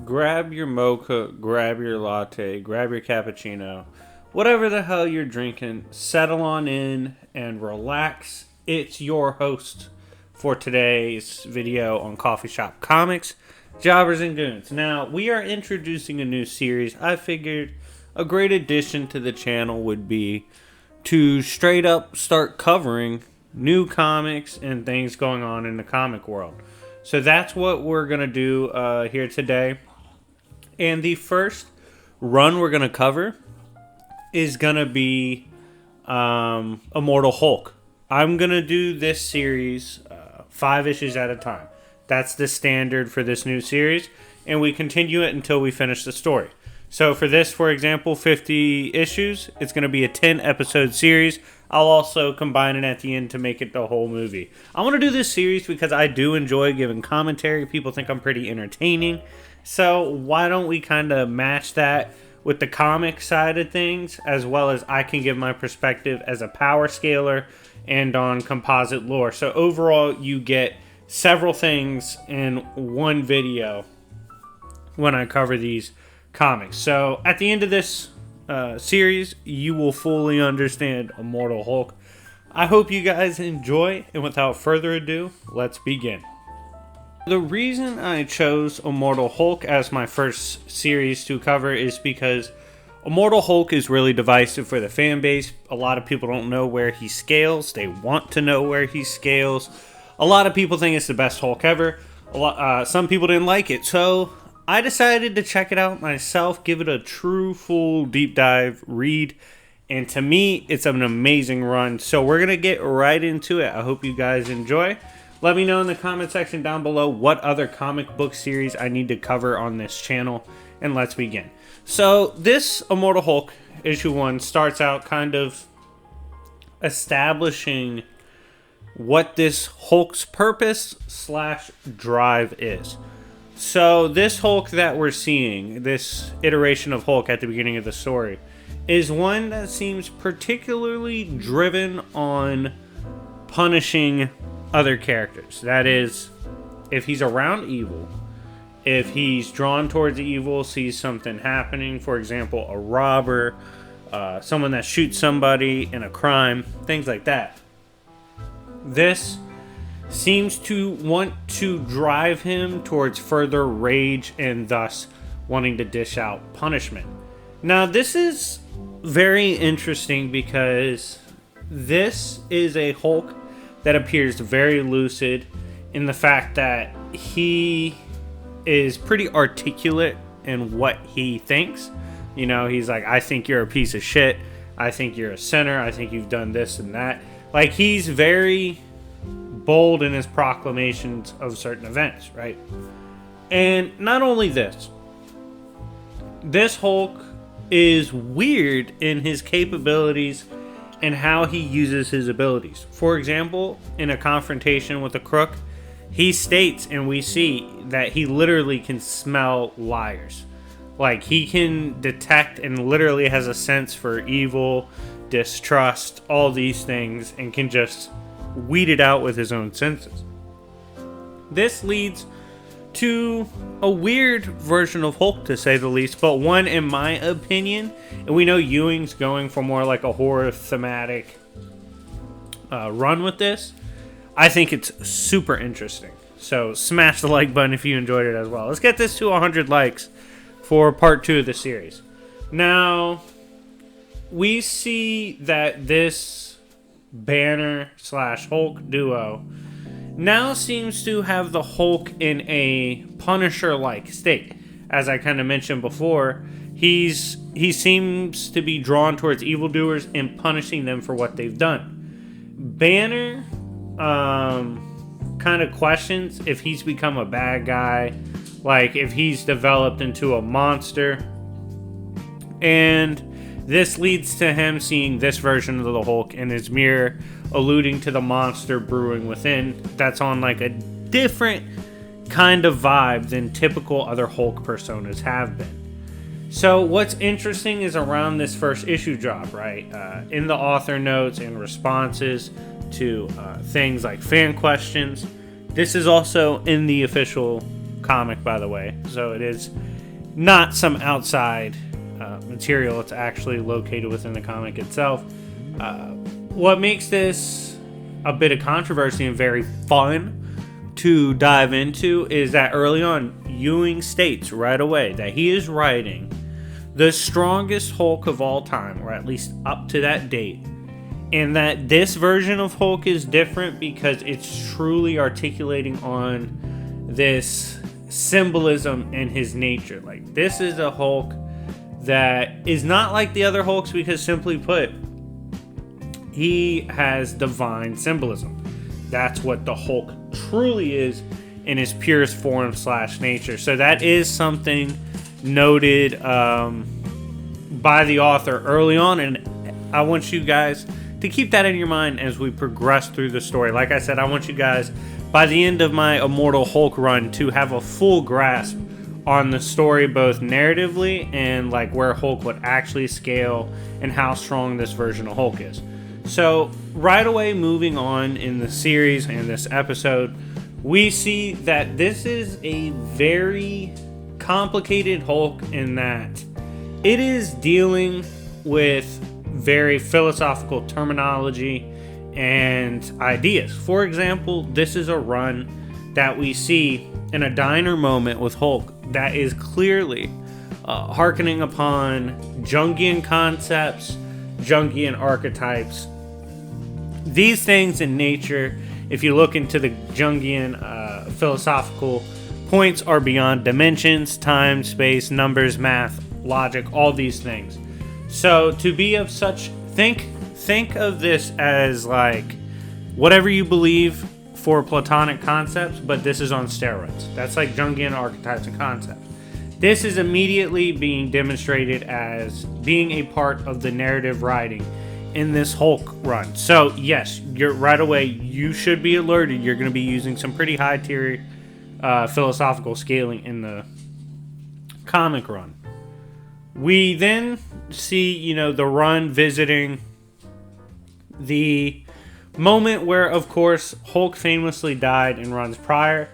Grab your mocha, grab your latte, grab your cappuccino, whatever the hell you're drinking, settle on in and relax. It's your host for today's video on Coffee Shop Comics, Jobbers and Goons. Now, we are introducing a new series. I figured a great addition to the channel would be to straight up start covering new comics and things going on in the comic world. So that's what we're going to do here today. And the first run we're going to cover is going to be Immortal Hulk. I'm going to do this series 5 issues at a time. That's the standard for this new series. And we continue it until we finish the story. So for this, for example, 50 issues, it's going to be a 10-episode series. I'll also combine it at the end to make it the whole movie. I want to do this series because I do enjoy giving commentary. People think I'm pretty entertaining. So why don't we kind of match that with the comic side of things, as well as I can give my perspective as a power scaler and on composite lore. So overall, you get several things in one video when I cover these comics. So at the end of this series, you will fully understand Immortal Hulk. I hope you guys enjoy, and without further ado, let's begin. The reason I chose Immortal Hulk as my first series to cover is because Immortal Hulk is really divisive for the fan base. A lot of people don't know where he scales. They want to know where he scales. A lot of people think it's the best Hulk ever. Some people didn't like it, so I decided to check it out myself, give it a true, full, deep dive read, and to me, it's an amazing run. So we're going to get right into it. I hope you guys enjoy. Let me know in the comment section down below what other comic book series I need to cover on this channel, and let's begin. So this Immortal Hulk, issue 1, starts out kind of establishing what this Hulk's purpose / drive is. So this Hulk that we're seeing, this iteration of Hulk at the beginning of the story, is one that seems particularly driven on punishing other characters. That is, if he's around evil, if he's drawn towards evil, sees something happening, for example, a robber, someone that shoots somebody in a crime, things like that. This seems to want to drive him towards further rage and thus wanting to dish out punishment. Now, this is very interesting because this is a Hulk that appears very lucid in the fact that he is pretty articulate in what he thinks. You know, he's like, I think you're a piece of shit. I think you're a sinner. I think you've done this and that. Like, he's very bold in his proclamations of certain events, right? And not only this, this Hulk is weird in his capabilities and how he uses his abilities. For example, in a confrontation with a crook, he states, and we see, that he literally can smell liars. Like, he can detect and literally has a sense for evil, distrust, all these things, and can just weed it out with his own senses. This leads to a weird version of Hulk, to say the least, but one, in my opinion, and we know Ewing's going for more like a horror thematic run with this. I think it's super interesting. So smash the like button if you enjoyed it as well. Let's get this to 100 likes for part 2 of the series. Now, we see that this Banner / Hulk duo now seems to have the Hulk in a Punisher-like state. As I kind of mentioned before, he seems to be drawn towards evildoers and punishing them for what they've done. Banner kind of questions if he's become a bad guy, like if he's developed into a monster, and this leads to him seeing this version of the Hulk in his mirror, alluding to the monster brewing within. That's on like a different kind of vibe than typical other Hulk personas have been. So what's interesting is around this first issue drop, right? In the author notes and responses to things like fan questions. This is also in the official comic, by the way. So it is not some outside material. It's actually located within the comic itself. What makes this a bit of controversy and very fun to dive into is that early on, Ewing states right away that he is writing the strongest Hulk of all time, or at least up to that date, and that this version of Hulk is different because it's truly articulating on this symbolism in his nature. Like, this is a Hulk that is not like the other Hulks because, simply put, he has divine symbolism. That's what the Hulk truly is in his purest form / nature. So that is something noted by the author early on, and I want you guys to keep that in your mind as we progress through the story. Like I said, I want you guys, by the end of my Immortal Hulk run, to have a full grasp on the story, both narratively and like where Hulk would actually scale and how strong this version of Hulk is. So right away, moving on in the series and this episode, we see that this is a very complicated Hulk in that it is dealing with very philosophical terminology and ideas. For example, this is a run that we see in a diner moment with Hulk that is clearly hearkening upon Jungian concepts, Jungian archetypes. These things in nature, if you look into the Jungian philosophical points, are beyond dimensions, time, space, numbers, math, logic, all these things. So to be of such, think of this as like whatever you believe for Platonic concepts, but this is on steroids. That's like Jungian archetypes and concepts. This is immediately being demonstrated as being a part of the narrative writing in this Hulk run. So yes, you're right away, you should be alerted. You're going to be using some pretty high tier philosophical scaling in the comic run. We then see, the run visiting the moment where, of course, Hulk famously died in runs prior.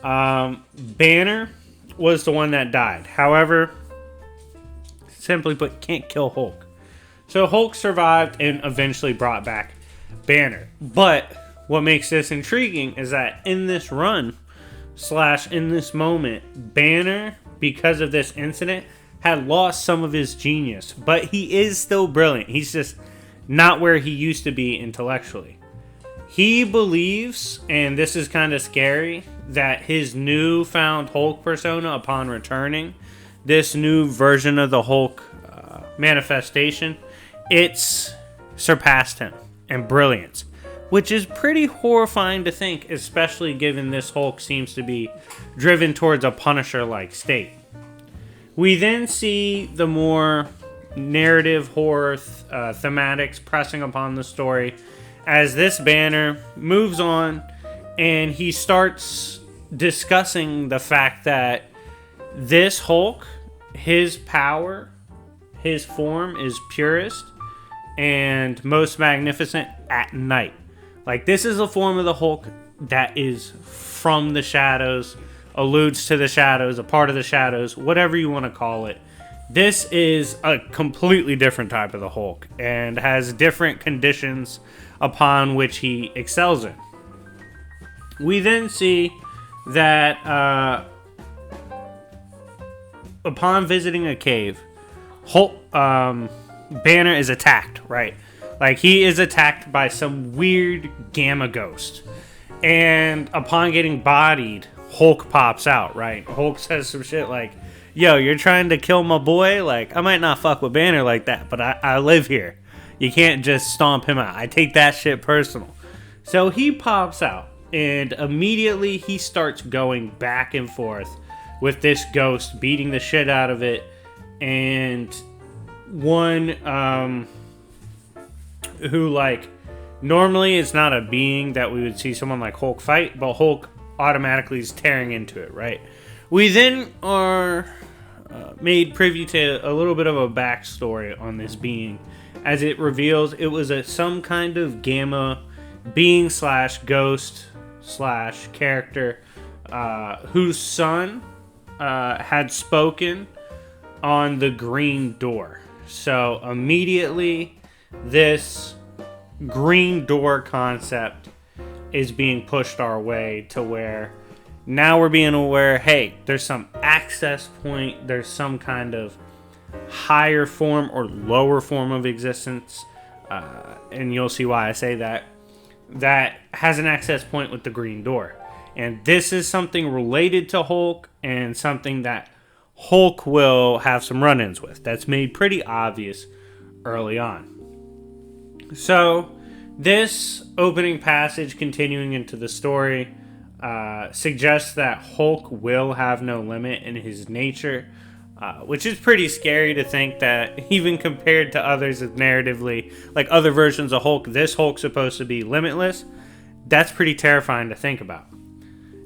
Banner was the one that died. However, simply put, can't kill Hulk. So Hulk survived and eventually brought back Banner. But what makes this intriguing is that in this run / in this moment, Banner, because of this incident, had lost some of his genius. But he is still brilliant. He's just not where he used to be intellectually. He believes, and this is kind of scary, that his newfound Hulk persona upon returning, this new version of the Hulk manifestation, it's surpassed him in brilliance, which is pretty horrifying to think, especially given this Hulk seems to be driven towards a Punisher-like state. We then see the more narrative horror thematics pressing upon the story as this Banner moves on and he starts discussing the fact that this Hulk, his power, his form is purest and most magnificent at night. Like, this is a form of the Hulk that is from the shadows, alludes to the shadows, a part of the shadows, whatever you want to call it. This is a completely different type of the Hulk and has different conditions upon which he excels in. We then see that upon visiting a cave, Hulk, Banner is attacked, right? Like, he is attacked by some weird gamma ghost. And upon getting bodied, Hulk pops out, right? Hulk says some shit like, yo, you're trying to kill my boy? Like, I might not fuck with Banner like that, but I live here. You can't just stomp him out. I take that shit personal. So he pops out, and immediately he starts going back and forth with this ghost, beating the shit out of it. And one who, like, normally it's not a being that we would see someone like Hulk fight, but Hulk automatically is tearing into it, right? We then are made privy to a little bit of a backstory on this being, as it reveals it was some kind of gamma being / ghost / character whose son had spoken on the green door. So immediately, this green door concept is being pushed our way to where now we're being aware, hey, there's some access point, there's some kind of higher form or lower form of existence, and you'll see why I say that, that has an access point with the green door. And this is something related to Hulk and something that Hulk will have some run-ins with. That's made pretty obvious early on. So this opening passage continuing into the story suggests that Hulk will have no limit in his nature, which is pretty scary to think that even compared to others narratively, like other versions of Hulk, this Hulk's supposed to be limitless. That's pretty terrifying to think about.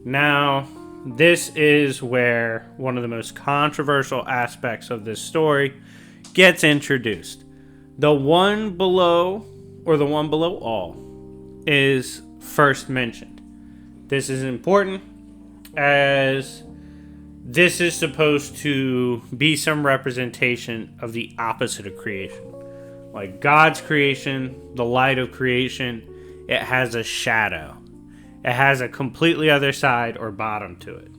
Now, this is where one of the most controversial aspects of this story gets introduced. The one below, or the one below all, is first mentioned. This is important as this is supposed to be some representation of the opposite of creation. Like God's creation, the light of creation, it has a shadow. It has a completely other side or bottom to it.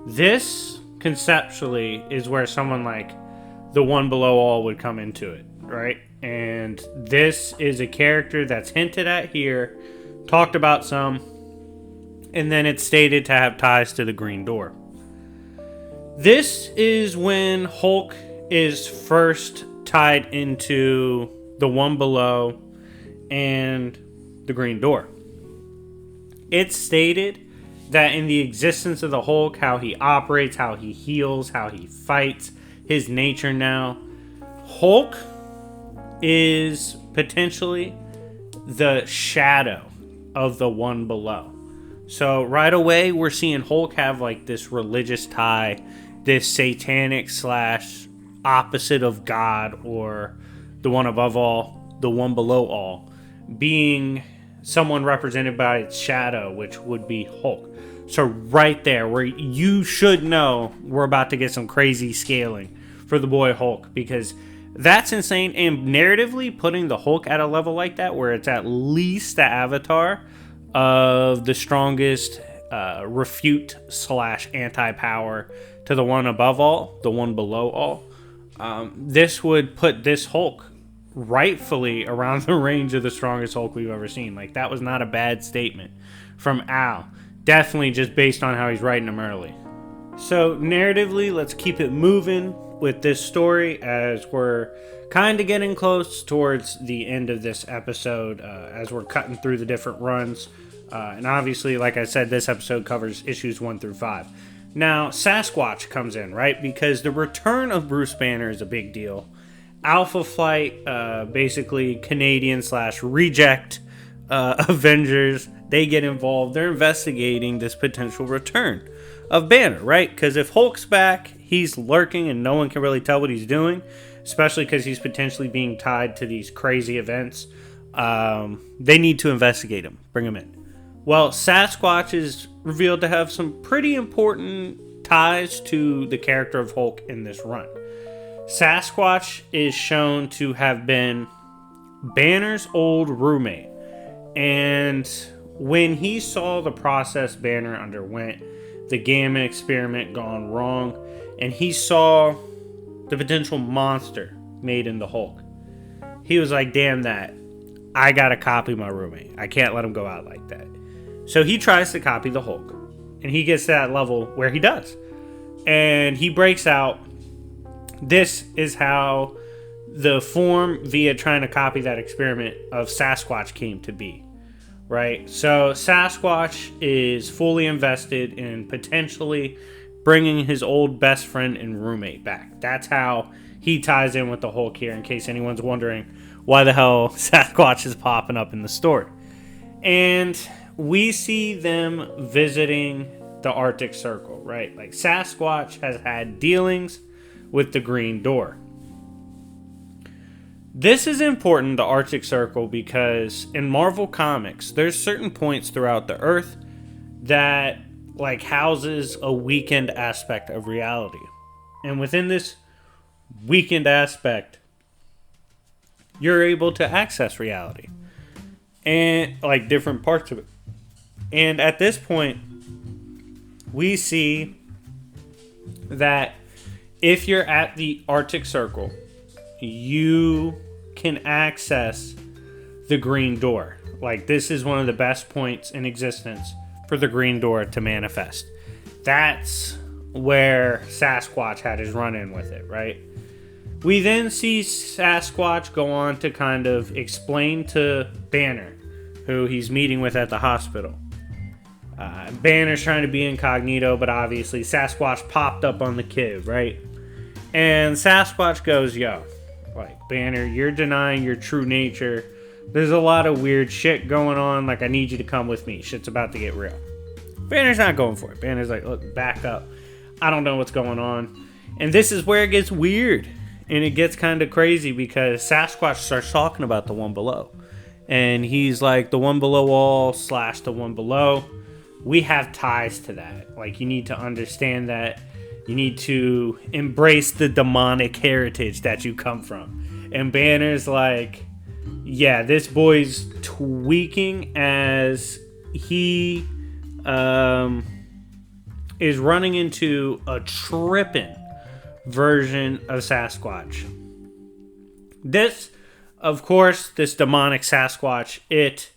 This, conceptually, is where someone like the one below all would come into it, right? And this is a character that's hinted at here, talked about some, and then it's stated to have ties to the green door. This is when Hulk is first tied into the one below and the green door. It's stated that in the existence of the Hulk, how he operates, how he heals, how he fights, his nature now, Hulk is potentially the shadow of the one below. So right away, we're seeing Hulk have like this religious tie, this satanic / opposite of God, or the one above all, the one below all, being someone represented by its shadow, which would be Hulk. So right there, where you should know we're about to get some crazy scaling for the boy Hulk, because that's insane. And narratively, putting the Hulk at a level like that, where it's at least the avatar of the strongest refute / anti-power to the one above all, the one below all, this would put this Hulk rightfully around the range of the strongest Hulk we've ever seen. Like, that was not a bad statement from Al. Definitely just based on how he's writing them early. So narratively, let's keep it moving with this story as we're kind of getting close towards the end of this episode, as we're cutting through the different runs. And obviously, like I said, this episode covers issues 1 through 5. Now, Sasquatch comes in, right? Because the return of Bruce Banner is a big deal. Alpha Flight, basically Canadian / reject Avengers, they get involved. They're investigating this potential return of Banner, right? Because if Hulk's back, he's lurking and no one can really tell what he's doing, especially because he's potentially being tied to these crazy events. They need to investigate him, bring him in. Well, Sasquatch is revealed to have some pretty important ties to the character of Hulk in this run. Sasquatch is shown to have been Banner's old roommate. And when he saw the process Banner underwent, the Gamma experiment gone wrong, and he saw the potential monster made in the Hulk, he was like, damn that. I gotta copy my roommate. I can't let him go out like that. So he tries to copy the Hulk. And he gets to that level where he does. And he breaks out. This is how the form via trying to copy that experiment of Sasquatch came to be, right? So Sasquatch is fully invested in potentially bringing his old best friend and roommate back. That's how he ties in with the Hulk here, in case anyone's wondering why the hell Sasquatch is popping up in the story. And we see them visiting the Arctic Circle, right? Like, Sasquatch has had dealings with the Green Door. This is important, the Arctic Circle, because in Marvel Comics, there's certain points throughout the Earth that like houses a weakened aspect of reality. And within this weakened aspect, you're able to access reality and like different parts of it. And at this point, we see that if you're at the Arctic Circle, you can access the green door. Like, this is one of the best points in existence for the green door to manifest. That's where Sasquatch had his run-in with it, right? We then see Sasquatch go on to kind of explain to Banner, who he's meeting with at the hospital. Banner's trying to be incognito, but obviously Sasquatch popped up on the kid, right? And Sasquatch goes, yo, like, Banner, you're denying your true nature. There's a lot of weird shit going on. Like, I need you to come with me. Shit's about to get real. Banner's not going for it. Banner's like, look, back up. I don't know what's going on. And this is where it gets weird. And it gets kind of crazy because Sasquatch starts talking about the one below. And he's like, the one below all / the one below. We have ties to that. Like, you need to understand that. You need to embrace the demonic heritage that you come from. And Banner's like, yeah, this boy's tweaking as he is running into a tripping version of Sasquatch. This, of course, this demonic Sasquatch, it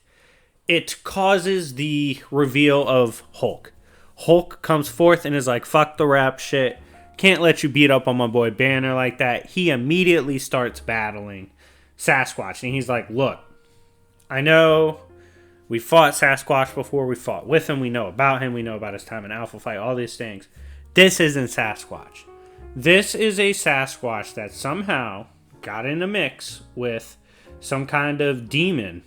causes the reveal of Hulk. Hulk comes forth and is like, fuck the rap shit. Can't let you beat up on my boy Banner like that. He immediately starts battling Sasquatch. And he's like, look, I know we fought Sasquatch before. We fought with him. We know about him. We know about his time in Alpha Fight. All these things. This isn't Sasquatch. This is a Sasquatch that somehow got in a mix with some kind of demon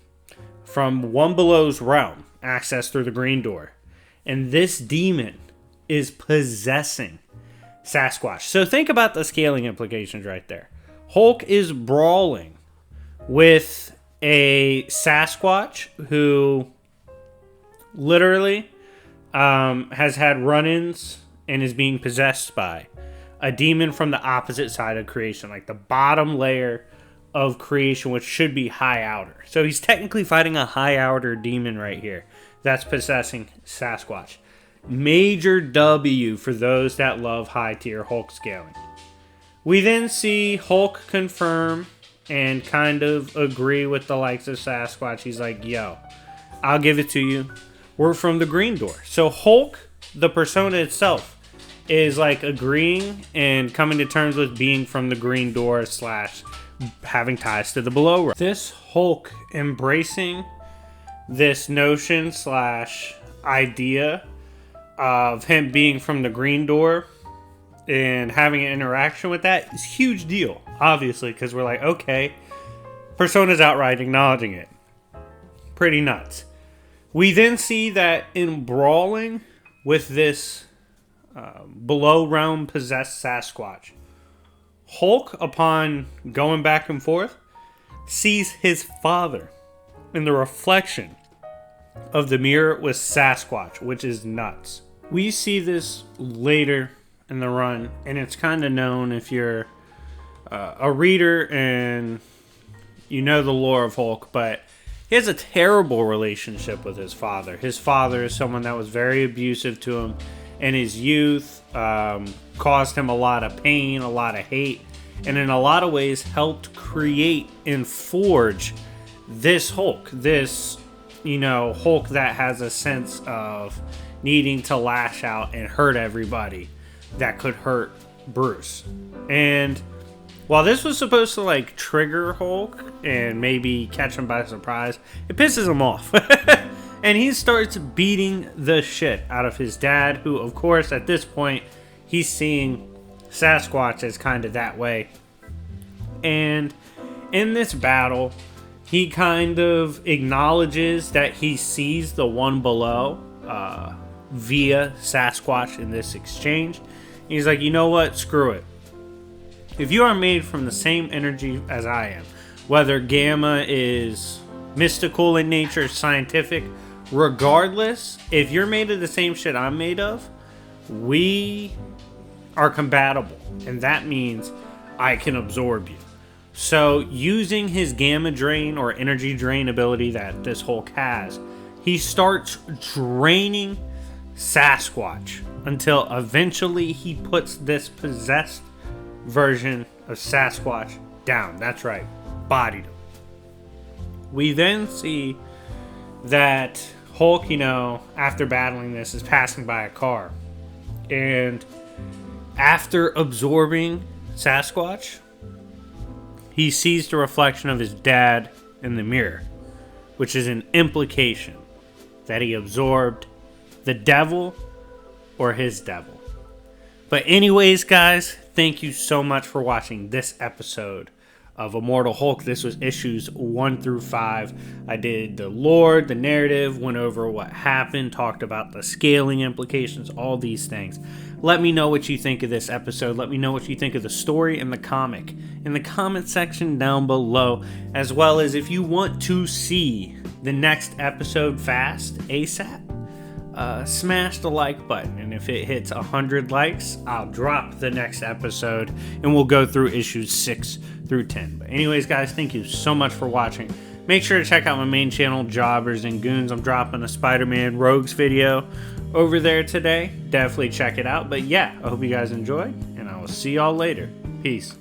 from One Below's realm, accessed through the green door. And this demon is possessing Sasquatch. So think about the scaling implications right there. Hulk is brawling with a Sasquatch who literally has had run-ins and is being possessed by a demon from the opposite side of creation, like the bottom layer of creation, which should be high outer. So he's technically fighting a high outer demon right here that's possessing Sasquatch. Major W for those that love high tier Hulk scaling. We then see Hulk confirm and kind of agree with the likes of Sasquatch. He's like, yo, I'll give it to you. We're from the green door. So Hulk, the persona itself, is like agreeing and coming to terms with being from the green door / having ties to the below realm. This Hulk embracing this notion / idea of him being from the green door and having an interaction with that is a huge deal, obviously, because we're like, okay, Persona's outright acknowledging it. Pretty nuts. We then see that in brawling with this below realm possessed Sasquatch, Hulk, upon going back and forth, sees his father in the reflection of the mirror with Sasquatch, which is nuts. We see this later in the run, and it's kind of known if you're a reader and you know the lore of Hulk, but he has a terrible relationship with his father. His father is someone that was very abusive to him in his youth, caused him a lot of pain, a lot of hate, and in a lot of ways helped create and forge this Hulk. This, Hulk that has a sense of needing to lash out and hurt everybody that could hurt Bruce. And while this was supposed to trigger Hulk and maybe catch him by surprise, it pisses him off. And he starts beating the shit out of his dad, who, of course, at this point, he's seeing Sasquatch as kind of that way. And in this battle, he kind of acknowledges that he sees the one below via Sasquatch in this exchange. He's like, you know what? Screw it. If you are made from the same energy as I am, whether gamma is mystical in nature, scientific, regardless, if you're made of the same shit I'm made of, we are compatible. And that means I can absorb you. So using his gamma drain or energy drain ability that this Hulk has, he starts draining Sasquatch until eventually he puts this possessed version of Sasquatch down. That's right, bodied him. We then see that Hulk, after battling this, is passing by a car. And after absorbing Sasquatch, he sees the reflection of his dad in the mirror, which is an implication that he absorbed the devil or his devil. But anyways, guys, thank you so much for watching this episode of Immortal Hulk. This was issues 1 through 5. I did the lore, the narrative, went over what happened, talked about the scaling implications, all these things. Let me know what you think of this episode. Let me know what you think of the story and the comic in the comment section down below, as well as if you want to see the next episode fast, ASAP, smash the like button, and if it hits 100 likes, I'll drop the next episode and we'll go through issues 6 through 10. But anyways, guys, thank you so much for watching. Make sure to check out my main channel, Jobbers and Goons. I'm dropping a Spider-Man Rogues video over there today. Definitely check it out. But yeah, I hope you guys enjoyed, and I will see y'all later. Peace.